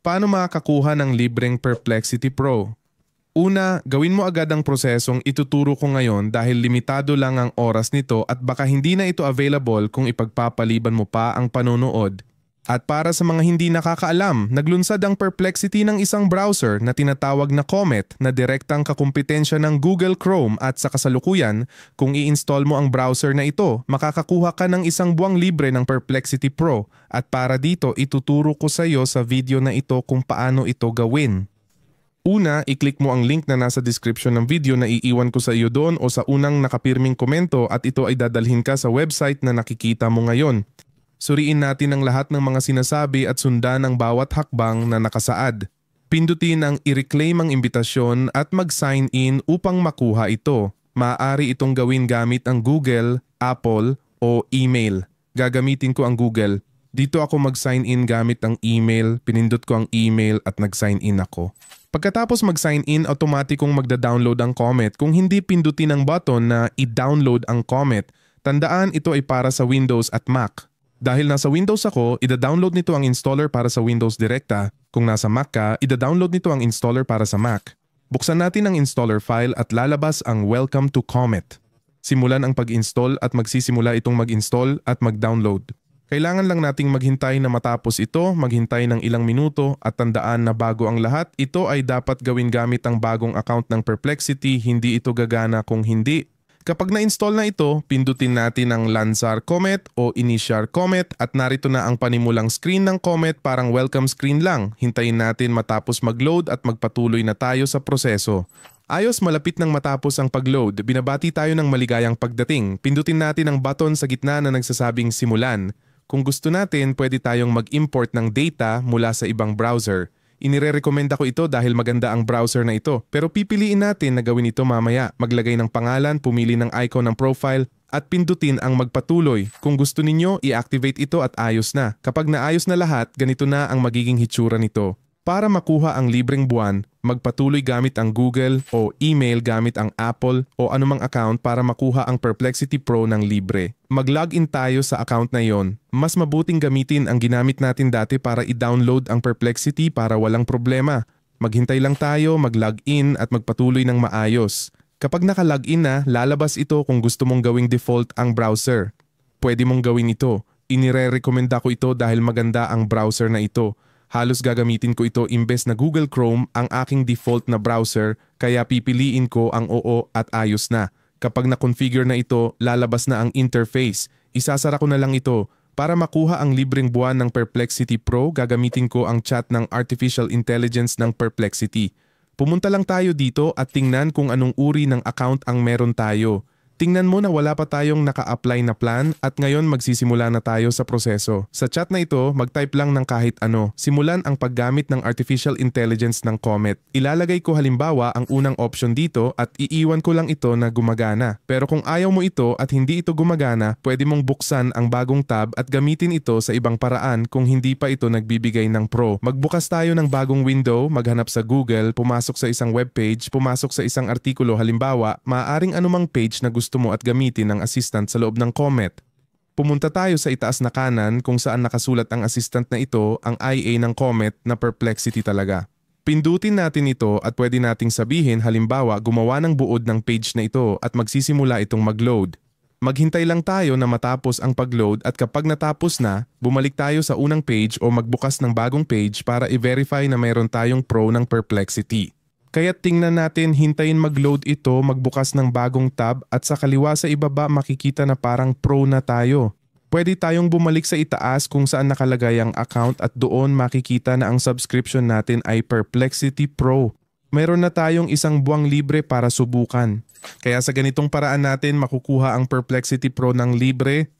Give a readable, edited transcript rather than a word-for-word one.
Paano makakakuha ng libreng Perplexity Pro? Una, gawin mo agad ang prosesong ituturo ko ngayon dahil limitado lang ang oras nito at baka hindi na ito available kung ipagpapaliban mo pa ang panonood. At para sa mga hindi nakakaalam, naglunsad ang Perplexity ng isang browser na tinatawag na Comet na direktang kakumpetensya ng Google Chrome at sa kasalukuyan, kung i-install mo ang browser na ito, makakakuha ka ng isang buwang libre ng Perplexity Pro at para dito ituturo ko sa iyo sa video na ito kung paano ito gawin. Una, i-click mo ang link na nasa description ng video na iiwan ko sa iyo doon o sa unang nakapirming komento at ito ay dadalhin ka sa website na nakikita mo ngayon. Suriin natin ang lahat ng mga sinasabi at sundan ang bawat hakbang na nakasaad. Pindutin ang i-reclaim ang imbitasyon at mag-sign in upang makuha ito. Maaari itong gawin gamit ang Google, Apple o email. Gagamitin ko ang Google. Dito ako mag-sign in gamit ang email, pinindot ko ang email at nag-sign in ako. Pagkatapos mag-sign in, automatikong magda-download ang Comet. Kung hindi pindutin ang button na i-download ang Comet, tandaan ito ay para sa Windows at Mac. Dahil nasa Windows ako, ida-download nito ang installer para sa Windows direkta. Kung nasa Mac ka, ida-download nito ang installer para sa Mac. Buksan natin ang installer file at lalabas ang Welcome to Comet. Simulan ang pag-install at magsisimula itong mag-install at mag-download. Kailangan lang nating maghintay na matapos ito, maghintay ng ilang minuto at tandaan na bago ang lahat, ito ay dapat gawin gamit ang bagong account ng Perplexity, hindi ito gagana kung hindi. Kapag na-install na ito, pindutin natin ang Lansar Comet o Initiar Comet at narito na ang panimulang screen ng Comet, parang welcome screen lang. Hintayin natin matapos mag-load at magpatuloy na tayo sa proseso. Ayos, malapit nang matapos ang pag-load. Binabati tayo ng maligayang pagdating. Pindutin natin ang button sa gitna na nagsasabing simulan. Kung gusto natin, pwede tayong mag-import ng data mula sa ibang browser. Inire-recommenda ko ito dahil maganda ang browser na ito. Pero pipiliin natin na gawin ito mamaya. Maglagay ng pangalan, pumili ng icon ng profile at pindutin ang magpatuloy. Kung gusto ninyo, i-activate ito at ayos na. Kapag naayos na lahat, ganito na ang magiging hitsura nito. Para makuha ang libreng buwan, magpatuloy gamit ang Google o email gamit ang Apple o anumang account para makuha ang Perplexity Pro ng libre. Mag-login tayo sa account na yon. Mas mabuting gamitin ang ginamit natin dati para i-download ang Perplexity para walang problema. Maghintay lang tayo, mag-login at magpatuloy ng maayos. Kapag naka-login na, lalabas ito kung gusto mong gawing default ang browser. Pwede mong gawin ito. Inire-recommenda ko ito dahil maganda ang browser na ito. Halos gagamitin ko ito imbes na Google Chrome ang aking default na browser kaya pipiliin ko ang oo at ayos na. Kapag na-configure na ito, lalabas na ang interface. Isasara ko na lang ito. Para makuha ang libreng buwan ng Perplexity Pro, gagamitin ko ang chat ng Artificial Intelligence ng Perplexity. Pumunta lang tayo dito at tingnan kung anong uri ng account ang meron tayo. Tingnan mo na wala pa tayong naka-apply na plan at ngayon magsisimula na tayo sa proseso. Sa chat na ito, mag-type lang ng kahit ano. Simulan ang paggamit ng Artificial Intelligence ng Comet. Ilalagay ko halimbawa ang unang option dito at iiwan ko lang ito na gumagana. Pero kung ayaw mo ito at hindi ito gumagana, pwede mong buksan ang bagong tab at gamitin ito sa ibang paraan kung hindi pa ito nagbibigay ng Pro. Magbukas tayo ng bagong window, maghanap sa Google, pumasok sa isang webpage, pumasok sa isang artikulo halimbawa, maaaring anumang page na gusto mo at gamitin ang assistant sa loob ng Comet. Pumunta tayo sa itaas na kanan kung saan nakasulat ang assistant na ito, ang IA ng Comet na Perplexity talaga. Pindutin natin ito at pwede nating sabihin halimbawa gumawa ng buod ng page na ito at magsisimula itong mag-load. Maghintay lang tayo na matapos ang pag-load at kapag natapos na, bumalik tayo sa unang page o magbukas ng bagong page para i-verify na mayroon tayong Pro ng Perplexity. Kaya tingnan natin, hintayin mag-load ito, magbukas ng bagong tab at sa kaliwa sa ibaba makikita na parang Pro na tayo. Pwede tayong bumalik sa itaas kung saan nakalagay ang account at doon makikita na ang subscription natin ay Perplexity Pro. Mayroon na tayong isang buwang libre para subukan. Kaya sa ganitong paraan natin makukuha ang Perplexity Pro ng libre